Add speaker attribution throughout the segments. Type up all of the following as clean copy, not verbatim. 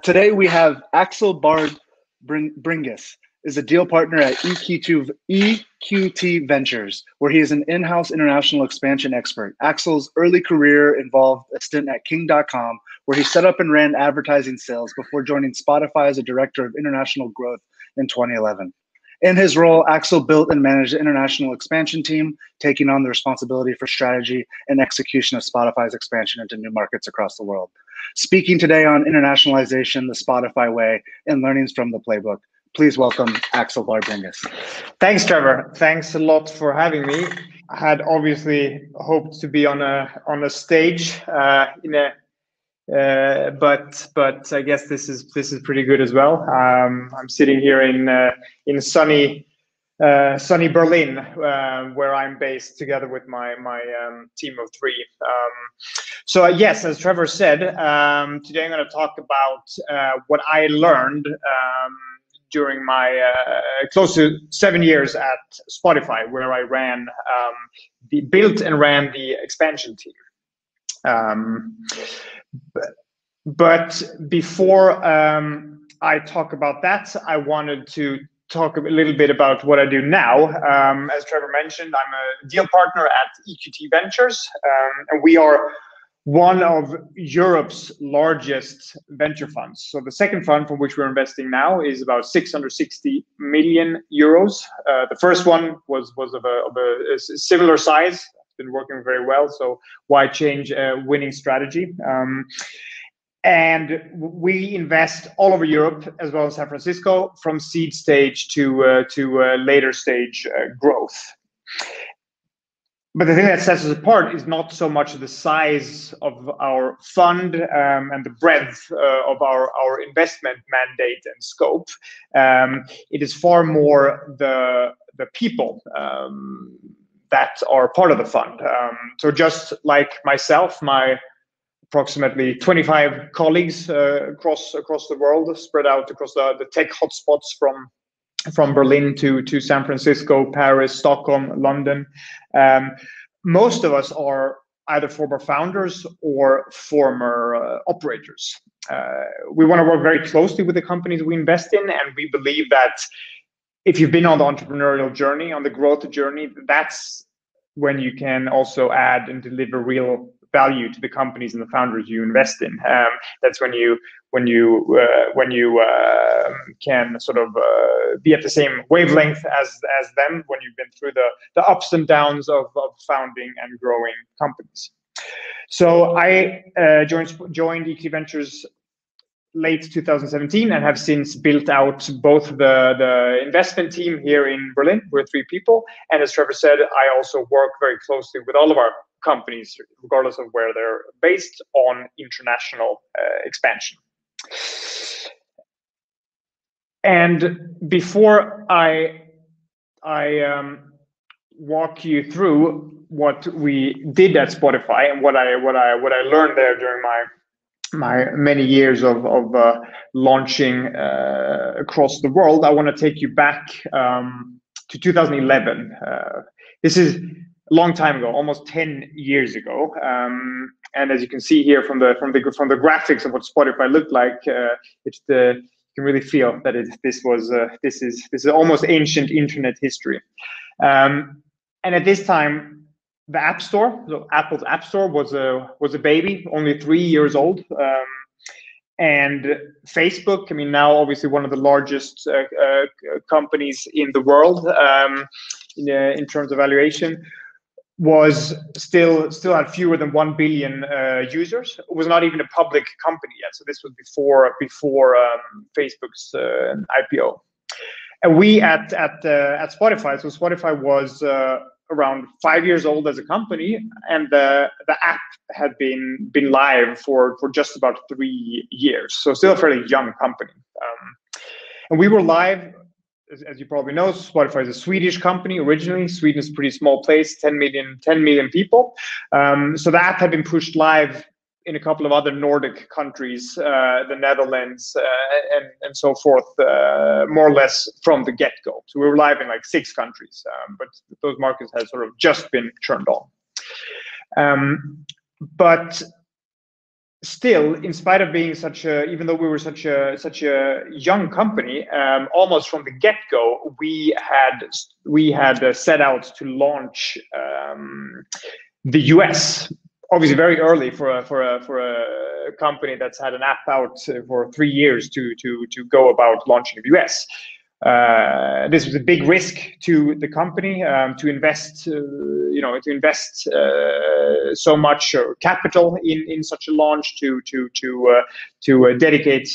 Speaker 1: Today we have Axel Bringéus is a deal partner at EQT Ventures, where he is an in-house international expansion expert. Axel's early career involved a stint at King.com, where he set up and ran advertising sales before joining Spotify as a director of international growth in 2011. In his role, Axel built and managed the international expansion team, taking on the responsibility for strategy and execution of Spotify's expansion into new markets across the world. Speaking today on internationalization, the Spotify way, and learnings from the Playbook, please welcome Axel Bringéus.
Speaker 2: Thanks, Trevor. Thanks a lot for having me. I had obviously hoped to be on a stage, but I guess this is pretty good as well. I'm sitting here in sunny Berlin, where I'm based together with my team of three. So yes, as Trevor said, today I'm going to talk about what I learned during my close to 7 years at Spotify, where I built and ran the expansion team. But before I talk about that, I wanted to talk a little bit about what I do now. As Trevor mentioned, I'm a deal partner at EQT Ventures, and we are one of Europe's largest venture funds. So the second fund from which we're investing now is about 660 million euros. The first one was of a similar size. It's been working very well, so why change a winning strategy? And we invest all over Europe as well as San Francisco, from seed stage to later stage growth. But the thing that sets us apart is not so much the size of our fund and the breadth of our investment mandate and scope. It is far more the people that are part of the fund. So just like myself, my approximately 25 colleagues across the world, spread out across the tech hotspots from Berlin to San Francisco, Paris, Stockholm, London. Most of us are either former founders or former operators. We want to work very closely with the companies we invest in, and we believe that if you've been on the entrepreneurial journey, on the growth journey, that's when you can also add and deliver real value to the companies and the founders you invest in. That's when you can sort of be at the same wavelength as them, when you've been through the ups and downs of founding and growing companies. So I joined EQT Ventures late 2017 and have since built out both the investment team here in Berlin. We're 3 people, and as Trevor said, I also work very closely with all of our companies, regardless of where they're based, on international expansion. And before I walk you through what we did at Spotify and what I learned there during my many years of launching across the world, I want to take you back to 2011. This is a long time ago, almost 10 years ago. And as you can see here from the graphics of what Spotify looked like, you can really feel that this is almost ancient internet history. And at this time, the App Store, so Apple's App Store, was a baby, only 3 years old. And Facebook, I mean, now obviously one of the largest companies in the world in terms of valuation, was still had fewer than 1 billion users. It was not even a public company yet, so this was before Facebook's IPO. And we at Spotify, so Spotify was around 5 years old as a company, and the app had been live for just about 3 years, so still a fairly young company. And we were live. As you probably know, Spotify is a Swedish company originally. Sweden is a pretty small place, 10 million people. So the app had been pushed live in a couple of other Nordic countries, the Netherlands, and so forth, more or less from the get-go. So we were live in like 6 countries, but those markets had sort of just been turned on. But still, in spite of being even though we were such a young company, almost from the get-go, we had set out to launch the US. Obviously, very early for a company that's had an app out for 3 years to go about launching the US. This was a big risk to the company to invest, so much capital in such a launch, to dedicate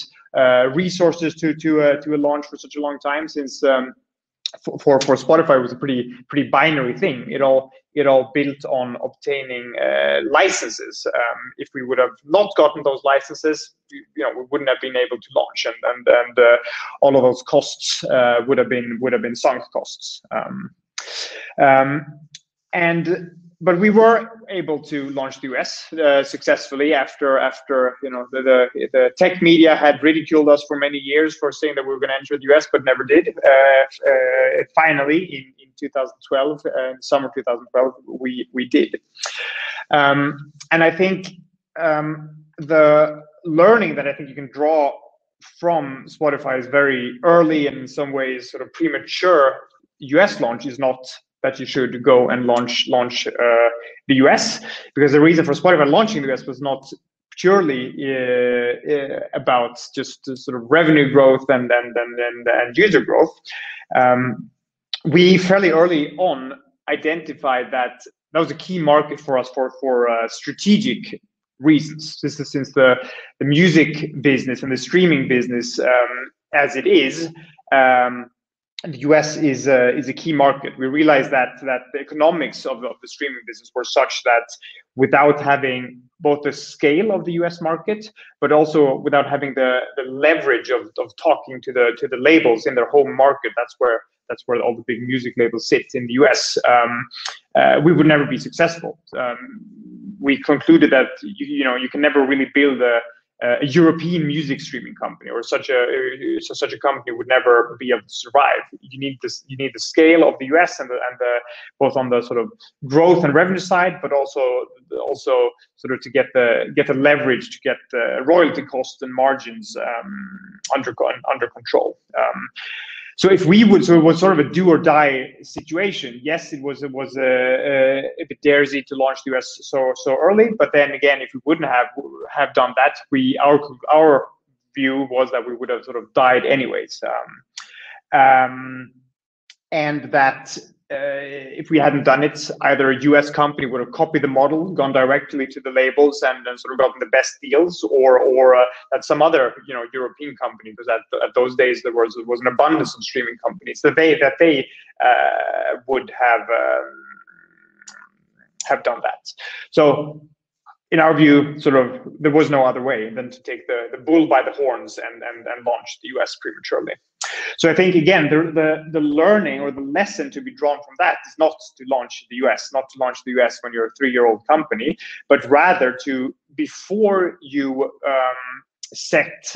Speaker 2: resources to a launch for such a long time. Since for Spotify, it was a pretty binary thing. It all built on obtaining licenses. If we would have not gotten those licenses, we wouldn't have been able to launch, and all of those costs would have been sunk costs. But we were able to launch the US successfully after the tech media had ridiculed us for many years for saying that we were going to enter the US, but never did. Finally, in 2012, summer 2012, we did. And I think the learning that I think you can draw from Spotify's very early and in some ways sort of premature US launch is not that you should go and launch the US, because the reason for Spotify launching the US was not purely about just sort of revenue growth and user growth. We fairly early on identified that was a key market for us for strategic reasons. Since the music business and the streaming business, as it is, the US is a key market. We realized that the economics of the streaming business were such that without having both the scale of the US market, but also without having the leverage of talking to the labels in their home market, that's where all the big music labels sit in the US, we would never be successful. We concluded that you can never really build a European music streaming company, or such a company would never be able to survive. You need the scale of the US and the both on the sort of growth and revenue side, but also sort of to get the leverage to get the royalty costs and margins under control. So it was sort of a do or die situation. Yes, it was a bit daresy to launch the US so early, but then again, if we wouldn't have done that, our view was that we would have sort of died anyways, and that if we hadn't done it, either a US company would have copied the model, gone directly to the labels, and sort of gotten the best deals, or that some other European company, because at those days there was an abundance of streaming companies that they would have done that. So in our view, sort of there was no other way than to take the bull by the horns and launch the US prematurely. So I think, again, the learning or the lesson to be drawn from that is not to launch the US when you're a 3-year-old company, but rather to, before you set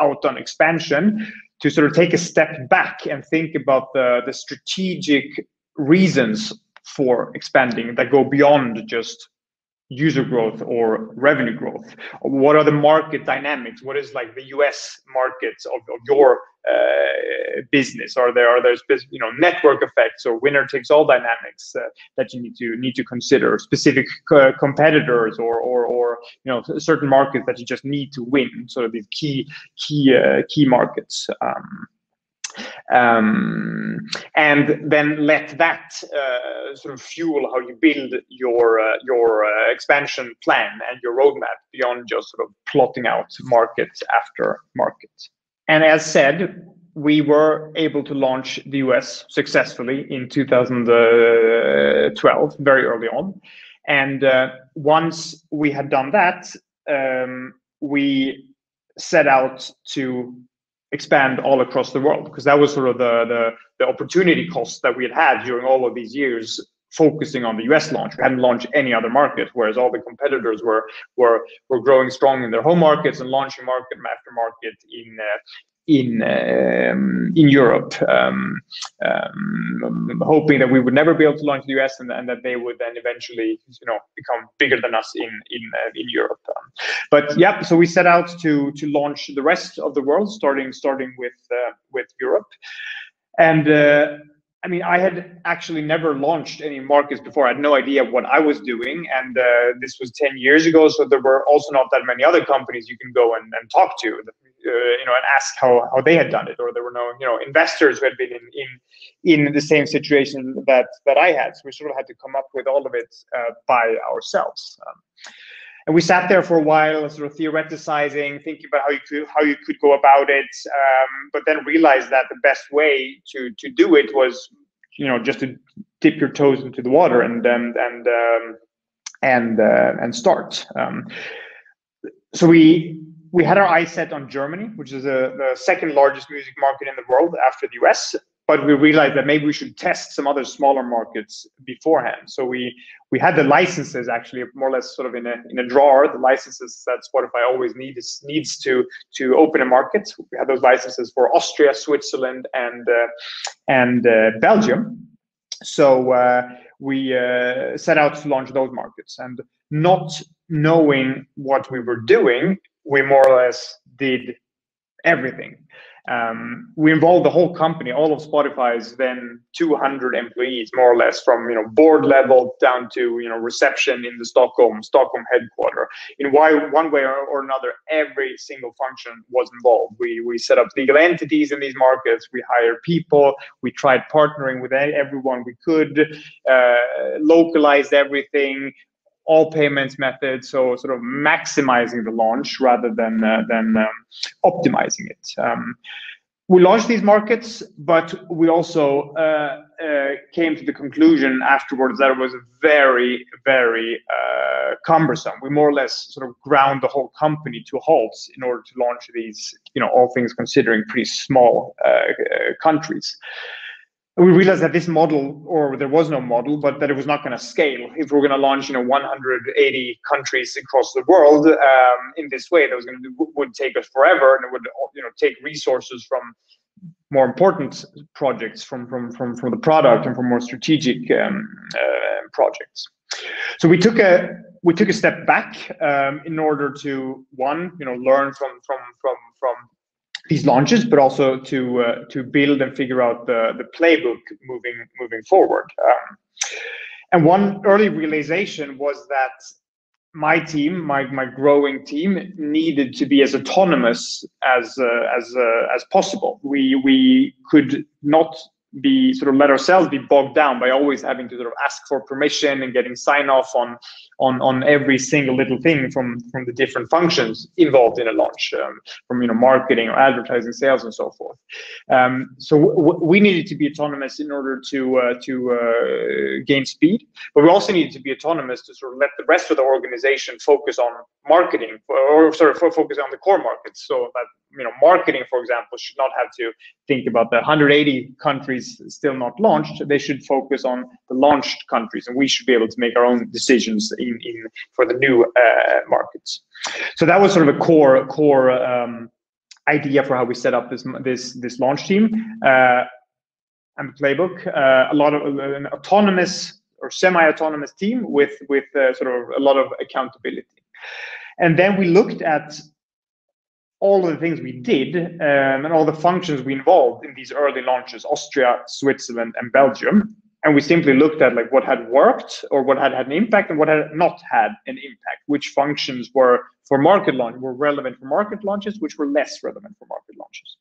Speaker 2: out on expansion, to sort of take a step back and think about the strategic reasons for expanding that go beyond just user growth or revenue growth. What are the market dynamics? What is like the US market of your business? Are there network effects or winner takes all dynamics that you need to consider? Specific competitors or certain markets that you just need to win. Sort of these key markets. And then let that sort of fuel how you build your expansion plan and your roadmap beyond just sort of plotting out market after market. And as said, we were able to launch the US successfully in 2012, very early on. And once we had done that, we set out to expand all across the world, because that was sort of the opportunity cost that we had during all of these years focusing on the US launch. We hadn't launched any other market, whereas all the competitors were growing strong in their home markets and launching market after market in Europe, hoping that we would never be able to launch the US and that they would then eventually become bigger than us in Europe. But yeah, so we set out to launch the rest of the world, starting with Europe. And I mean, I had actually never launched any markets before. I had no idea what I was doing. And this was 10 years ago. So there were also not that many other companies you can go and talk to, and ask how they had done it. Or there were no, investors who had been in the same situation that I had. So we sort of had to come up with all of it by ourselves. And we sat there for a while, sort of theoreticizing, thinking about how you could go about it, but then realized that the best way to do it was, just to dip your toes into the water and start. So we had our eyes set on Germany, which is the second largest music market in the world after the US. But we realized that maybe we should test some other smaller markets beforehand. So we had the licenses actually more or less sort of in a drawer. The licenses that Spotify always needs to open a market. We had those licenses for Austria, Switzerland, and Belgium. So we set out to launch those markets, and not knowing what we were doing, we more or less did everything. We involved the whole company, all of Spotify's then 200 employees, more or less, from board level down to reception in the Stockholm headquarters. In one way or another, every single function was involved. We set up legal entities in these markets. We hired people. We tried partnering with everyone we could. Localized everything. All payments methods, so sort of maximizing the launch rather than optimizing it. We launched these markets, but we also came to the conclusion afterwards that it was very, very cumbersome. We more or less sort of ground the whole company to a halt in order to launch these, all things considering, pretty small countries. We realized that this model, or there was no model, but that it was not going to scale. If we're going to launch, 180 countries across the world in this way, that would take us forever, and it would, take resources from more important projects, from the product, and from more strategic projects. So we took a step back in order to learn from these launches, but also to build and figure out the playbook moving forward. And one early realization was that my team, my growing team, needed to be as autonomous as possible. We could not let ourselves be bogged down by always having to sort of ask for permission and getting sign off on every single little thing from the different functions involved in a launch, from marketing or advertising, sales, and so forth. So we needed to be autonomous in order to gain speed, but we also needed to be autonomous to sort of let the rest of the organization focus on marketing, or focus on the core markets. So that marketing, for example, should not have to think about the 180 countries still not launched. They should focus on the launched countries, and we should be able to make our own decisions for the new markets. So that was sort of a core idea for how we set up this launch team and the playbook. A lot of an autonomous or semi-autonomous team with sort of a lot of accountability. And then we looked at all of the things we did and all the functions we involved in these early launches, Austria, Switzerland, and Belgium. And we simply looked at what had worked or what had an impact and what had not had an impact, which functions were relevant for market launches, which were less relevant for market launches.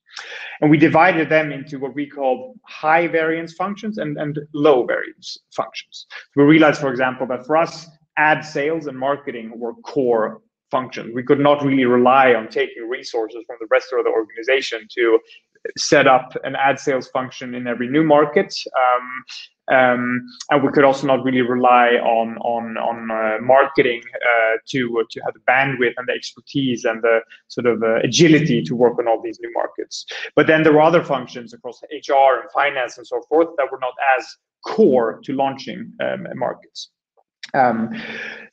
Speaker 2: And we divided them into what we call high variance functions and low variance functions. We realized, for example, that for us, ad sales and marketing were core function. We could not really rely on taking resources from the rest of the organization to set up an ad sales function in every new market. And we could also not really rely on marketing to have the bandwidth and the expertise and the sort of agility to work on all these new markets. But then there were other functions across HR and finance and so forth that were not as core to launching markets.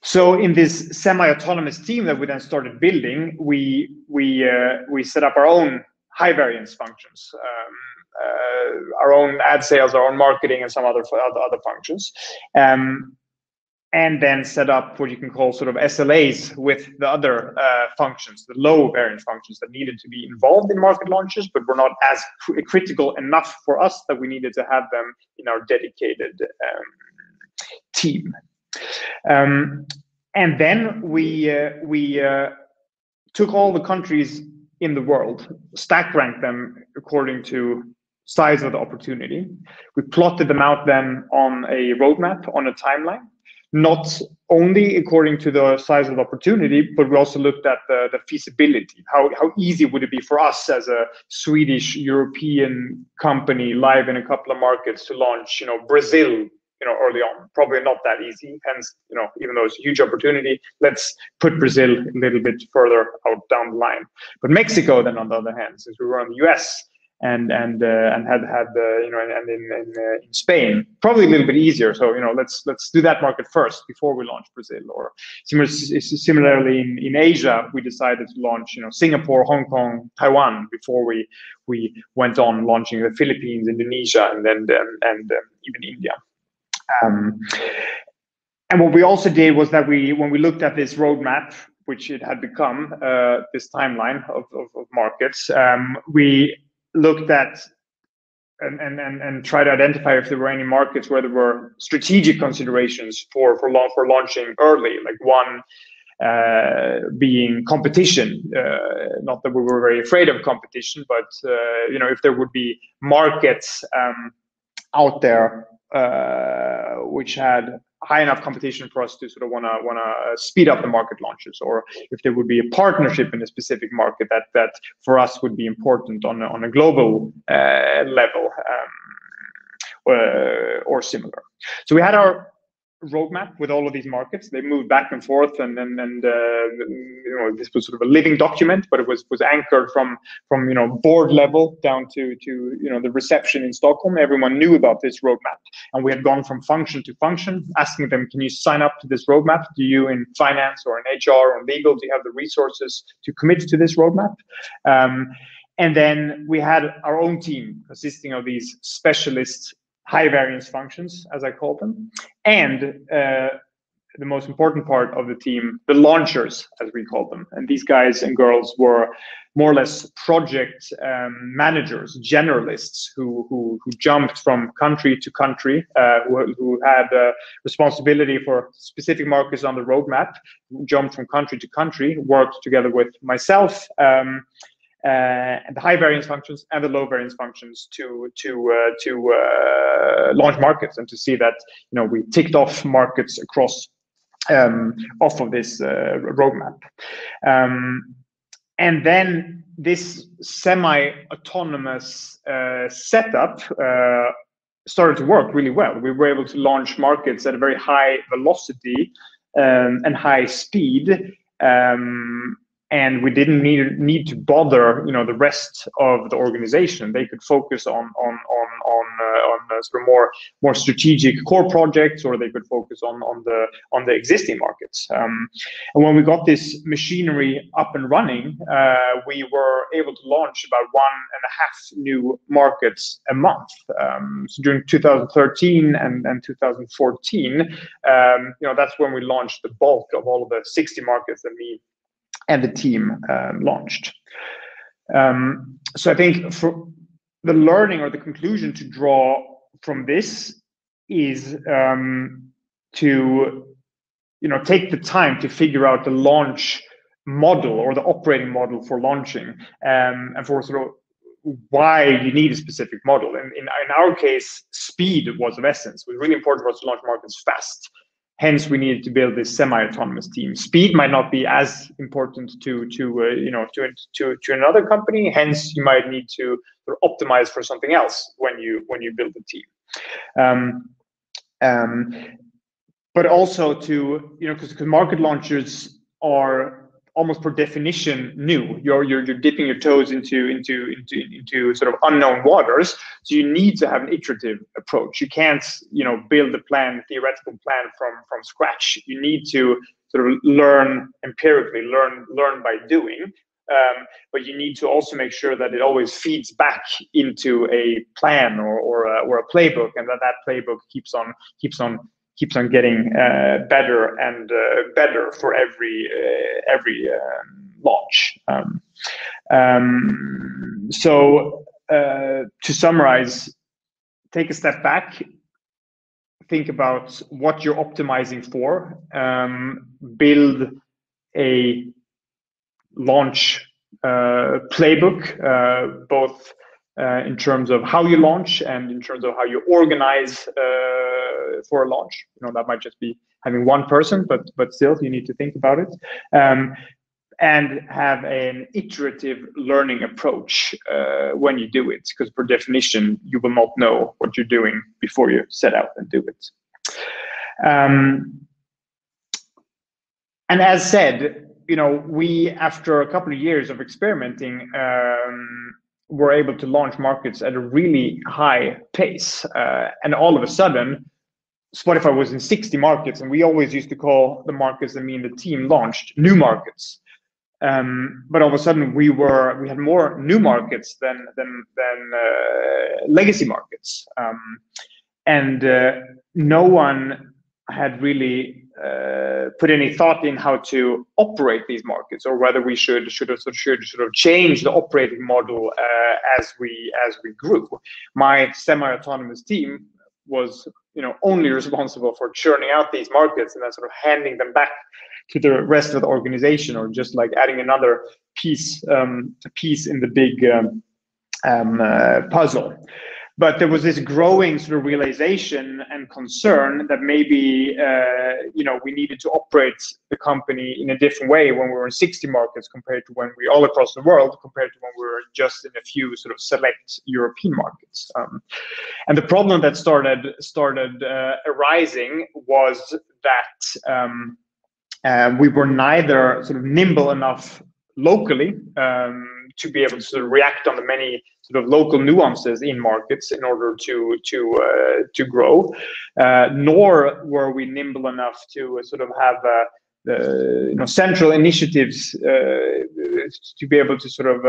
Speaker 2: So in this semi-autonomous team that we then started building, we set up our own high variance functions, our own ad sales, our own marketing, and some other functions. And and then set up what you can call sort of SLAs with the other functions, the low variance functions that needed to be involved in market launches, but were not as critical enough for us that we needed to have them in our dedicated team. And then we took all the countries in the world, stack ranked them according to size of the opportunity. We plotted them out then on a roadmap, on a timeline, not only according to the size of the opportunity, but we also looked at the feasibility. How easy would it be for us as a Swedish European company live in a couple of markets to launch, Brazil, early on? Probably not that easy. Hence, even though it's a huge opportunity, let's put Brazil a little bit further out down the line. But Mexico, then on the other hand, since we were in the US and had in Spain, probably a little bit easier. So let's do that market first before we launch Brazil. Or similarly in Asia, we decided to launch Singapore, Hong Kong, Taiwan before we went on launching the Philippines, Indonesia, and even India. And what we also did was that when we looked at this roadmap, which it had become, this timeline of markets, we looked at and tried to identify if there were any markets where there were strategic considerations for launching early, like one being competition. Not that we were very afraid of competition, but if there would be markets out there which had high enough competition for us to sort of want to speed up the market launches, or if there would be a partnership in a specific market that for us would be important on a global level, or similar. So we had our roadmap with all of these markets. They moved back and forth, and this was sort of a living document, but it was anchored from board level down to the reception in Stockholm. Everyone knew about this roadmap, and we had gone from function to function, asking them, can you sign up to this roadmap? Do you in finance or in HR or in legal, do you have the resources to commit to this roadmap? And then we had our own team consisting of these specialists, high variance functions, as I call them, and the most important part of the team, the launchers, as we call them. And these guys and girls were more or less project managers, generalists who jumped from country to country, who had responsibility for specific markets on the roadmap, jumped from country to country, worked together with myself, and the high variance functions and the low variance functions to launch markets, and to see that we ticked off markets across off of this roadmap. And then this semi-autonomous setup started to work really well. We were able to launch markets at a very high velocity and high speed. And we didn't need to bother, the rest of the organization. They could focus on sort of more strategic core projects, or they could focus on the existing markets. And when we got this machinery up and running, we were able to launch about 1.5 new markets a month. So during 2013 and 2014, that's when we launched the bulk of all of the 60 markets that me and the team launched. So I think for the learning or the conclusion to draw from this is to take the time to figure out the launch model or the operating model for launching, and for sort of why you need a specific model. And in our case, speed was of essence. It was really important for us to launch markets fast. Hence, we needed to build this semi-autonomous team. Speed might not be as important to another company. Hence, you might need to optimize for something else when you build the team. But also because market launches are almost per definition new. You're dipping your toes into sort of unknown waters. So you need to have an iterative approach. You can't build a theoretical plan from scratch. You need to sort of learn empirically, learn by doing. But you need to also make sure that it always feeds back into a plan or a playbook, and that playbook keeps on keeps on getting better and better for every launch. So to summarize, take a step back, think about what you're optimizing for, build a launch playbook, both in terms of how you launch and in terms of how you organize for a launch. That might just be having one person, but still you need to think about it. And have an iterative learning approach when you do it, because per definition, you will not know what you're doing before you set out and do it. And as said, we, after a couple of years of experimenting, were able to launch markets at a really high pace. And all of a sudden, Spotify was in 60 markets, and we always used to call the markets that me and the team launched new markets. But all of a sudden, we had more new markets than legacy markets, and no one had really put any thought in how to operate these markets, or whether we should change the operating model as we grew. My semi-autonomous team was only responsible for churning out these markets and then sort of handing them back to the rest of the organization, or just like adding another piece in the big puzzle. But there was this growing sort of realization and concern that maybe we needed to operate the company in a different way when we were in 60 markets compared to when we all across the world, compared to when we were just in a few sort of select European markets. And the problem that started arising was that we were neither sort of nimble enough locally to be able to sort of react on the many sort of local nuances in markets in order to grow, nor were we nimble enough to sort of have central initiatives to be able to sort of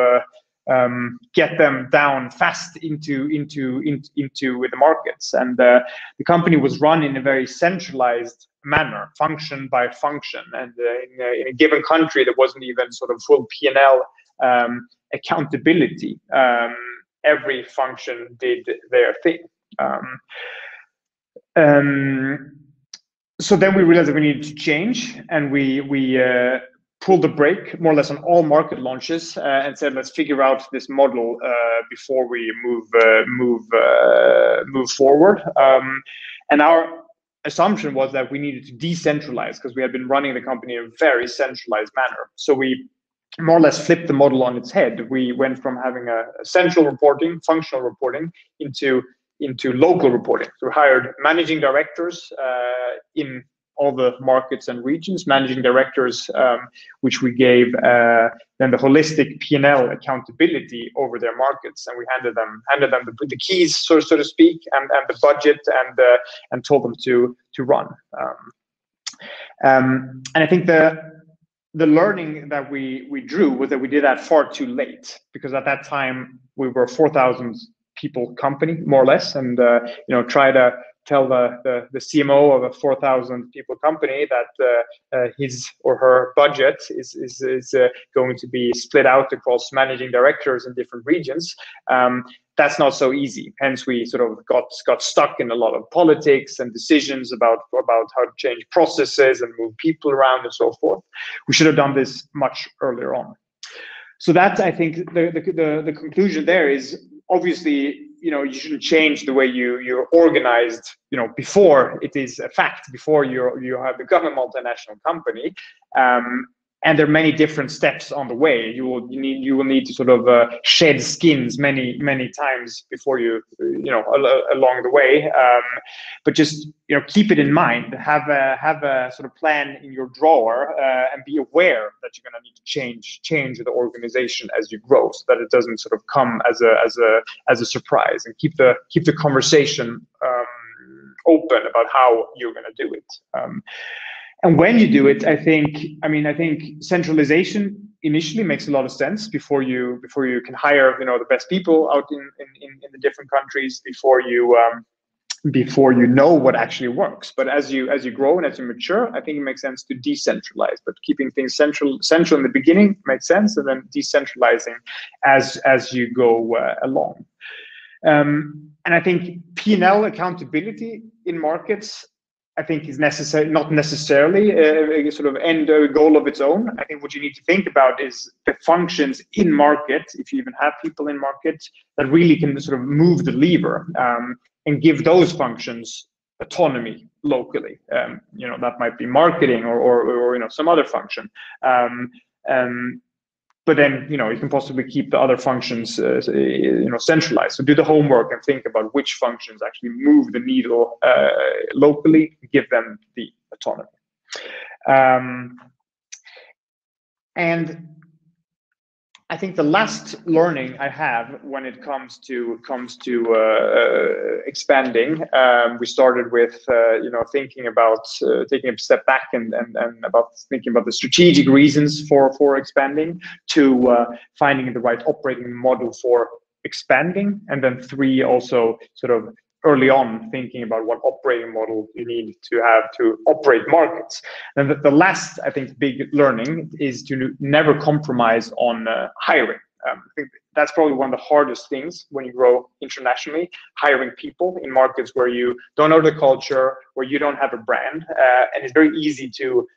Speaker 2: get them down fast into the markets. And the company was run in a very centralized manner, function by function, and in a given country there wasn't even sort of full P&L accountability. Every function did their thing. So then we realized that we needed to change, and we pulled the brake more or less on all market launches and said, let's figure out this model before we move forward. And our assumption was that we needed to decentralize, because we had been running the company in a very centralized manner. So we more or less flipped the model on its head. We went from having a central reporting, functional reporting, into local reporting. So we hired managing directors in all the markets and regions, managing directors, which we gave then the holistic P&L accountability over their markets, and we handed them the keys, so to speak, and the budget, and told them to run. And I think the learning that we drew was that we did that far too late, because at that time we were a 4,000 people company, more or less, and try to tell the CMO of a 4,000 people company that his or her budget is going to be split out across managing directors in different regions. That's not so easy. Hence, we sort of got stuck in a lot of politics and decisions about how to change processes and move people around and so forth. We should have done this much earlier on. So that's, I think, the conclusion there is, obviously, you shouldn't change the way you're organized, before it is a fact, before you have become a multinational company. And there are many different steps on the way. You will need to sort of shed skins many times before along the way. But just keep it in mind. Have a sort of plan in your drawer, and be aware that you're going to need to change the organization as you grow, so that it doesn't sort of come as a surprise. And keep the conversation open about how you're going to do it. And when you do it, I think centralization initially makes a lot of sense before you can hire the best people out in the different countries, before you before you know what actually works. But as you grow and as you mature, I think it makes sense to decentralize. But keeping things central in the beginning makes sense, and then decentralizing as you go along. And I think P&L accountability in markets, I think, is necessary, not necessarily a sort of end goal of its own. I think what you need to think about is the functions in market, if you even have people in market, that really can sort of move the lever, and give those functions autonomy locally. That might be marketing or some other function. But then, you can possibly keep the other functions, centralized. So do the homework and think about which functions actually move the needle locally, give them the autonomy. And I think the last learning I have when it comes to expanding, we started with thinking about taking a step back and about thinking about the strategic reasons for expanding, to finding the right operating model for expanding, and then 3, also sort of early on thinking about what operating model you need to have to operate markets. And the last, I think, big learning is to never compromise on hiring. I think that's probably one of the hardest things when you grow internationally, hiring people in markets where you don't know the culture, where you don't have a brand, and it's very easy to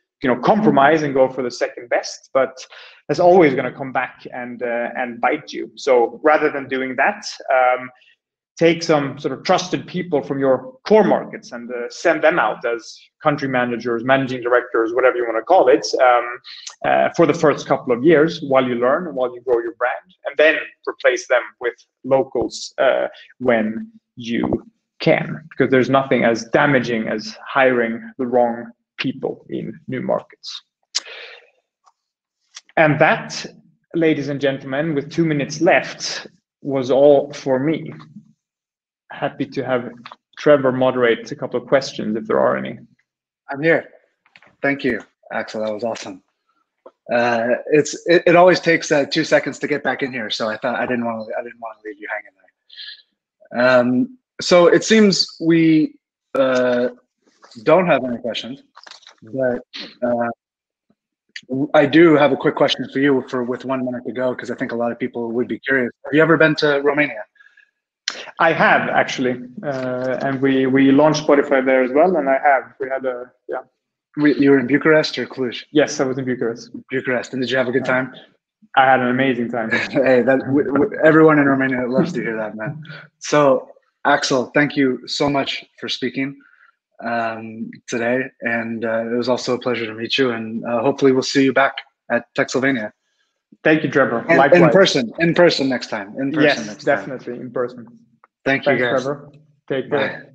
Speaker 2: compromise and go for the second best, but that's always going to come back and bite you. So rather than doing that, take some sort of trusted people from your core markets and send them out as country managers, managing directors, whatever you want to call it, for the first couple of years while you learn and while you grow your brand, and then replace them with locals when you can, because there's nothing as damaging as hiring the wrong people in new markets. And that, ladies and gentlemen, with 2 minutes left, was all for me. Happy to have Trevor moderate a couple of questions if there are any.
Speaker 1: I'm here. Thank you, Axel. That was awesome. It always takes 2 seconds to get back in here, so I thought I didn't want to leave you hanging there. So it seems we don't have any questions, but I do have a quick question for you with 1 minute to go, because I think a lot of people would be curious. Have you ever been to Romania?
Speaker 2: I have, actually, and we launched Spotify there as well, and we had a, yeah.
Speaker 1: You were in Bucharest or Cluj?
Speaker 2: Yes, I was in Bucharest.
Speaker 1: Bucharest, and did you have a good time?
Speaker 2: I had an amazing time.
Speaker 1: Hey, everyone in Romania loves to hear that, man. So, Axel, thank you so much for speaking today, and it was also a pleasure to meet you, and hopefully we'll see you back at Techsylvania.
Speaker 2: Thank you, Trevor.
Speaker 1: In person next time.
Speaker 2: Yes, definitely in person.
Speaker 1: Thanks, you guys.
Speaker 2: Trevor. Take care.
Speaker 1: Bye.